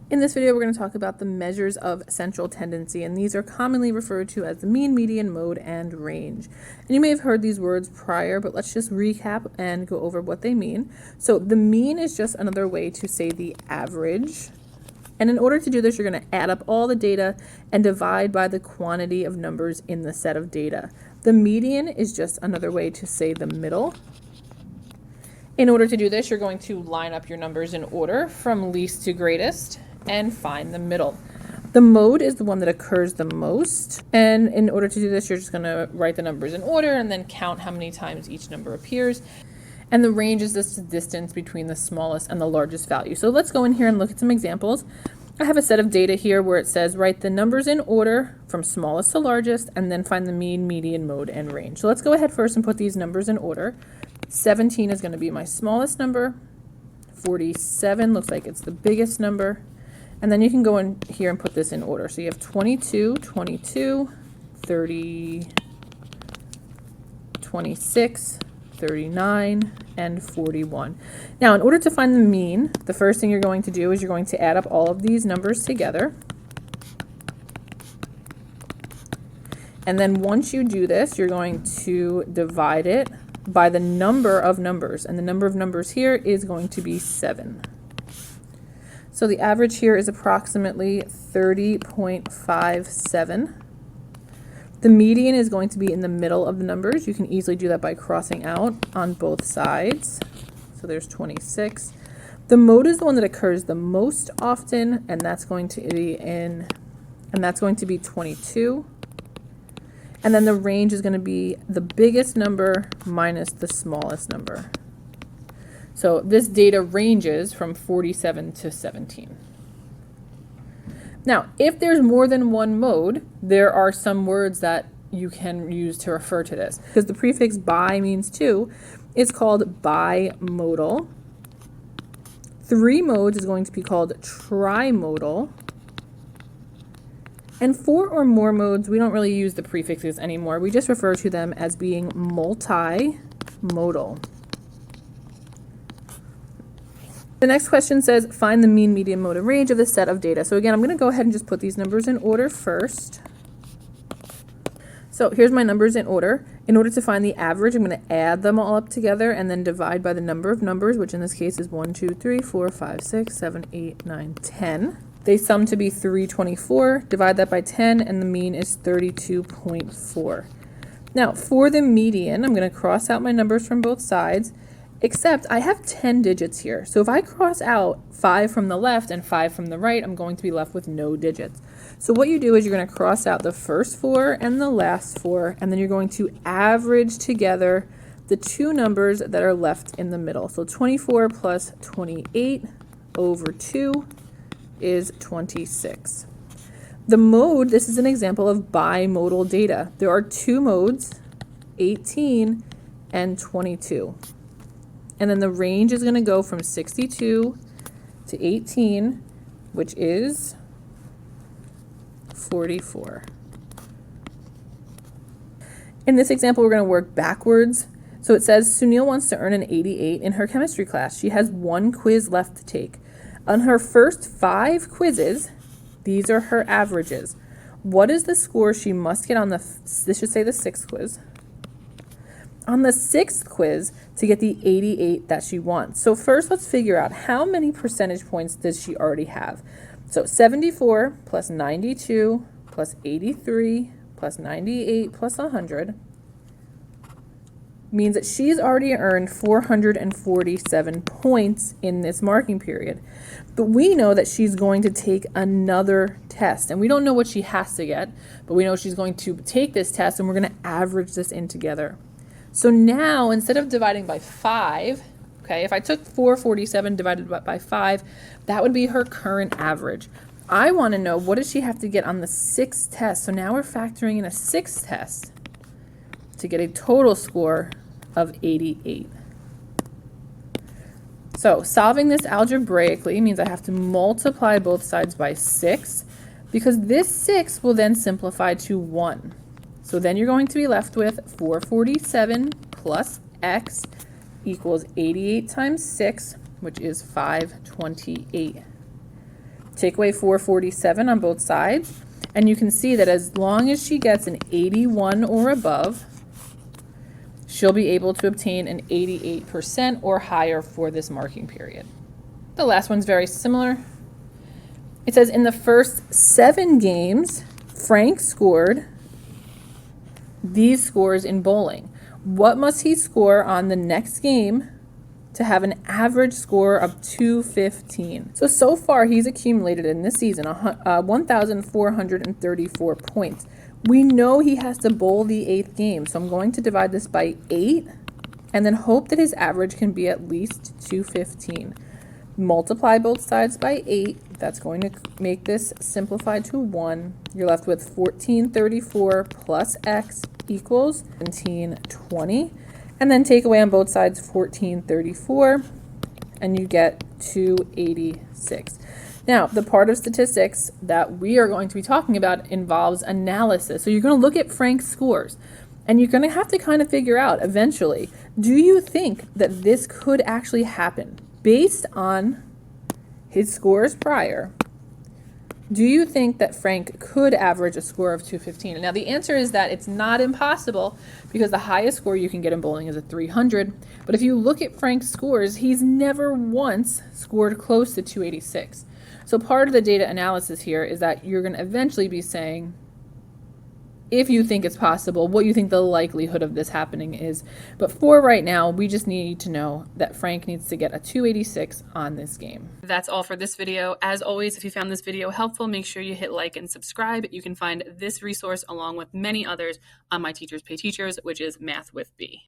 In this video, we're going to talk about the measures of central tendency, and these are commonly referred to as the mean, median, mode, and range. And you may have heard these words prior, but let's just recap and go over what they mean. So the mean is just another way to say the average. And in order to do this, you're going to add up all the data and divide by the quantity of numbers in the set of data. The median is just another way to say the middle. In order to do this, you're going to line up your numbers in order from least to greatest and find the middle. The mode is the one that occurs the most, and in order to do this, you're just going to write the numbers in order and then count how many times each number appears. And the range is this distance between the smallest and the largest value. So let's go in here and look at some examples. I have a set of data here where it says write the numbers in order from smallest to largest and then find the mean, median, mode, and range. So let's go ahead first and put these numbers in order. 17 is going to be my smallest number. 47 looks like it's the biggest number. And then you can go in here and put this in order. So you have 22, 22, 30, 26, 39, and 41. Now, in order to find the mean, the first thing you're going to do is you're going to add up all of these numbers together. And then once you do this, you're going to divide it by the number of numbers. And the number of numbers here is going to be 7. So the average here is approximately 30.57. The median is going to be in the middle of the numbers. You can easily do that by crossing out on both sides. So there's 26. The mode is the one that occurs the most often, and that's going to be 22. And then the range is going to be the biggest number minus the smallest number. So this data ranges from 47 to 17. Now, if there's more than one mode, there are some words that you can use to refer to this. Because the prefix bi means two, it's called bimodal. 3 modes is going to be called trimodal. And 4 or more modes, we don't really use the prefixes anymore. We just refer to them as being multimodal. The next question says, find the mean, median, mode, and range of the set of data. So again, I'm going to go ahead and just put these numbers in order first. So here's my numbers in order. In order to find the average, I'm going to add them all up together and then divide by the number of numbers, which in this case is 1, 2, 3, 4, 5, 6, 7, 8, 9, 10. They sum to be 324. Divide that by 10, and the mean is 32.4. Now, for the median, I'm going to cross out my numbers from both sides. Except I have 10 digits here. So if I cross out 5 from the left and 5 from the right, I'm going to be left with no digits. So what you do is you're going to cross out the first 4 and the last 4, and then you're going to average together the two numbers that are left in the middle. So 24 plus 28 over 2 is 26. The mode, this is an example of bimodal data. There are 2 modes, 18 and 22. And then the range is going to go from 62 to 18, which is 44. In this example, we're going to work backwards. So it says Sunil wants to earn an 88 in her chemistry class. She has 1 quiz left to take. On her first 5 quizzes, these are her averages. What is the score she must get on this should say the 6th quiz? On the 6th quiz to get the 88 that she wants. So first, let's figure out how many percentage points does she already have. So 74 plus 92 plus 83 plus 98 plus 100 means that she's already earned 447 points in this marking period. But we know that she's going to take another test, and we don't know what she has to get, but we know she's going to take this test, and we're going to average this in together. So now, instead of dividing by 5, okay, if I took 447 divided by 5, that would be her current average. I want to know, what does she have to get on the 6th test? So now we're factoring in a 6th test to get a total score of 88. So solving this algebraically means I have to multiply both sides by 6, because this 6 will then simplify to 1. So then you're going to be left with 447 plus x equals 88 times 6, which is 528. Take away 447 on both sides, and you can see that as long as she gets an 81 or above, she'll be able to obtain an 88% or higher for this marking period. The last one's very similar. It says in the first 7 games, Frank scored these scores in bowling. What must he score on the next game to have an average score of 215? So far he's accumulated in this season 1,434 points. We know he has to bowl the 8th game, so I'm going to divide this by 8 and then hope that his average can be at least 215. Multiply both sides by 8. That's going to make this simplified to 1. You're left with 1434 plus x equals 1720. And then take away on both sides 1434, and you get 286. Now, the part of statistics that we are going to be talking about involves analysis. So you're going to look at Frank's scores, and you're going to have to kind of figure out eventually, do you think that this could actually happen? Based on his scores prior, do you think that Frank could average a score of 215? Now, the answer is that it's not impossible because the highest score you can get in bowling is a 300. But if you look at Frank's scores, he's never once scored close to 286. So part of the data analysis here is that you're going to eventually be saying, if you think it's possible, what you think the likelihood of this happening is. But for right now, we just need to know that Frank needs to get a 286 on this game. That's all for this video. As always, if you found this video helpful, make sure you hit like and subscribe. You can find this resource along with many others on my Teachers Pay Teachers, which is Math with B.